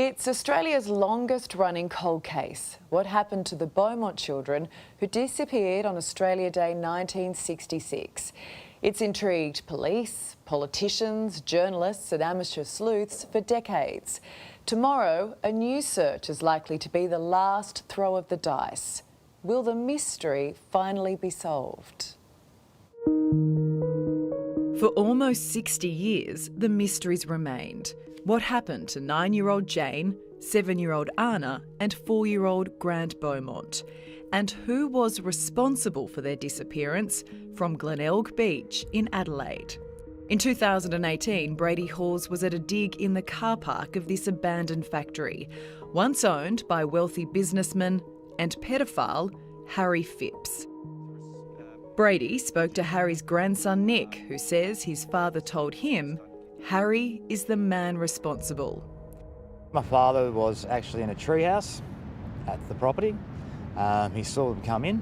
It's Australia's longest running cold case. What happened to the Beaumont children who disappeared on Australia Day 1966? It's intrigued police, politicians, journalists and amateur sleuths for decades. Tomorrow, a new search is likely to be the last throw of the dice. Will the mystery finally be solved? For almost 60 years, the mysteries remained. What happened to 9-year-old Jane, 7-year-old Anna and 4-year-old Grant Beaumont? And who was responsible for their disappearance from Glenelg Beach in Adelaide? In 2018, Brady Hawes was at a dig in the car park of this abandoned factory, once owned by wealthy businessman and pedophile Harry Phipps. Brady spoke to Harry's grandson Nick, who says his father told him Harry is the man responsible. My father was actually in a treehouse at the property. He saw them come in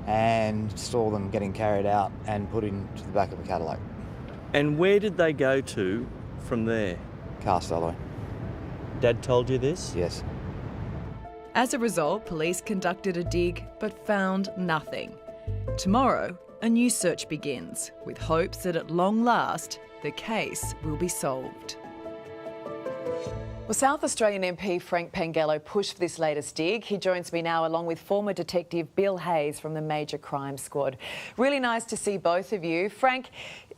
and saw them getting carried out and put into the back of a Cadillac. And where did they go to from there? Castello. Dad told you this? Yes. As a result, police conducted a dig but found nothing. Tomorrow, a new search begins, with hopes that at long last, the case will be solved. Well, South Australian MP Frank Pengello pushed for this latest dig. He joins me now along with former detective Bill Hayes from the Major Crime Squad. Really nice to see both of you. Frank,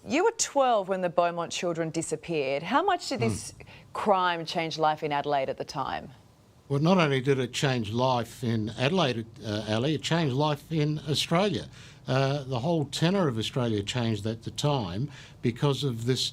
you were 12 when the Beaumont children disappeared. How much did this crime change life in Adelaide at the time? Well, not only did it change life in Adelaide, Ali, it changed life in Australia. The whole tenor of Australia changed at the time because of this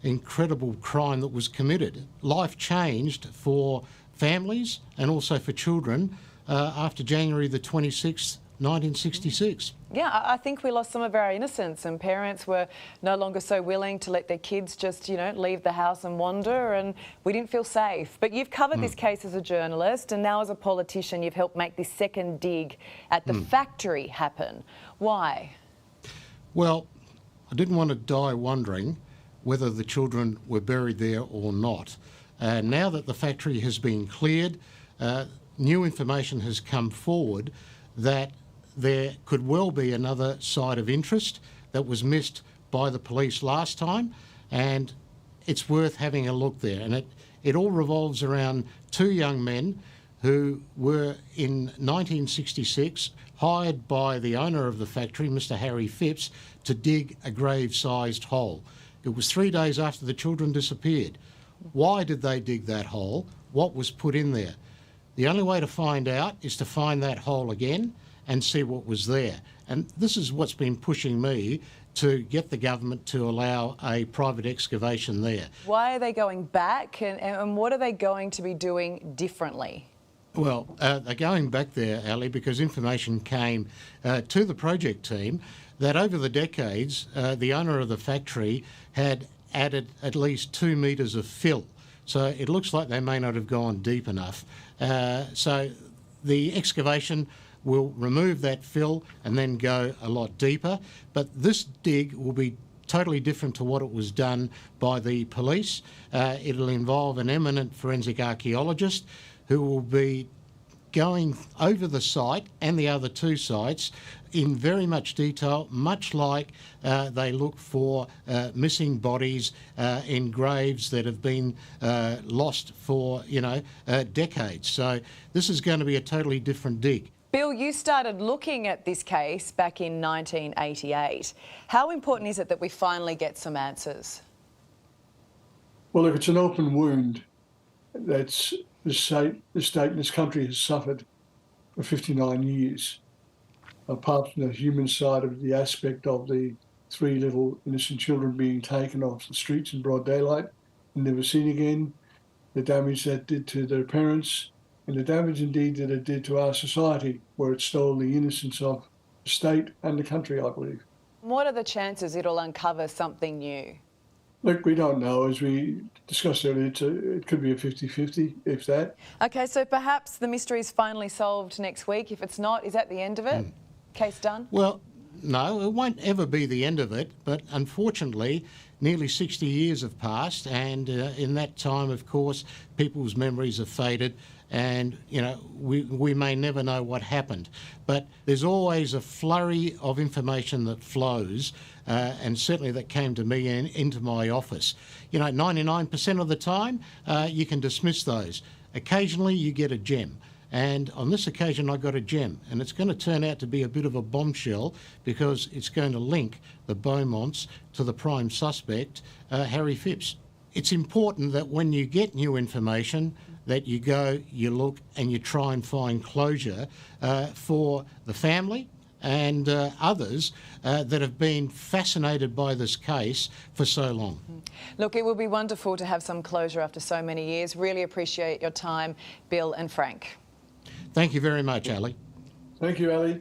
incredible crime that was committed. Life changed for families and also for children after January the 26th, 1966. Yeah, I think we lost some of our innocence and parents were no longer so willing to let their kids just, leave the house and wander, and we didn't feel safe. But you've covered this case as a journalist and now as a politician you've helped make this second dig at the factory happen. Why? Well, I didn't want to die wondering whether the children were buried there or not. Now that the factory has been cleared, new information has come forward that there could well be another site of interest that was missed by the police last time, and it's worth having a look there. And it all revolves around two young men who were in 1966 hired by the owner of the factory, Mr. Harry Phipps, to dig a grave-sized hole. It was 3 days after the children disappeared. Why did they dig that hole? What was put in there? The only way to find out is to find that hole again and see what was there. And this is what's been pushing me to get the government to allow a private excavation there. Why are they going back and what are they going to be doing differently? Well, they're going back there, Ali, because information came to the project team that over the decades, the owner of the factory had added at least 2 metres of fill. So it looks like they may not have gone deep enough. So the excavation will remove that fill and then go a lot deeper. But this dig will be totally different to what it was done by the police. It'll involve an eminent forensic archaeologist who will be going over the site and the other two sites in very much detail, much like they look for missing bodies in graves that have been lost for, decades. So this is going to be a totally different dig. Bill, you started looking at this case back in 1988. How important is it that we finally get some answers? Well, if it's an open wound, that's the state and this country has suffered for 59 years, apart from the human side of the aspect of the 3 little innocent children being taken off the streets in broad daylight and never seen again, the damage that did to their parents, and the damage indeed that it did to our society, where it stole the innocence of the state and the country, I believe. What are the chances it'll uncover something new? Look, we don't know. As we discussed earlier, it could be a 50-50, if that. OK, so perhaps the mystery is finally solved next week. If it's not, is that the end of it? Case done? Well, no, it won't ever be the end of it, but unfortunately, nearly 60 years have passed, and in that time, of course, people's memories have faded, and we may never know what happened. But there's always a flurry of information that flows, and certainly that came to me into my office. 99% of the time, you can dismiss those. Occasionally, you get a gem. And on this occasion, I got a gem, and it's going to turn out to be a bit of a bombshell because it's going to link the Beaumonts to the prime suspect, Harry Phipps. It's important that when you get new information, that you go, you look, and you try and find closure for the family and others that have been fascinated by this case for so long. Look, it would be wonderful to have some closure after so many years. Really appreciate your time, Bill and Frank. Thank you very much, Ali. Thank you, Ali.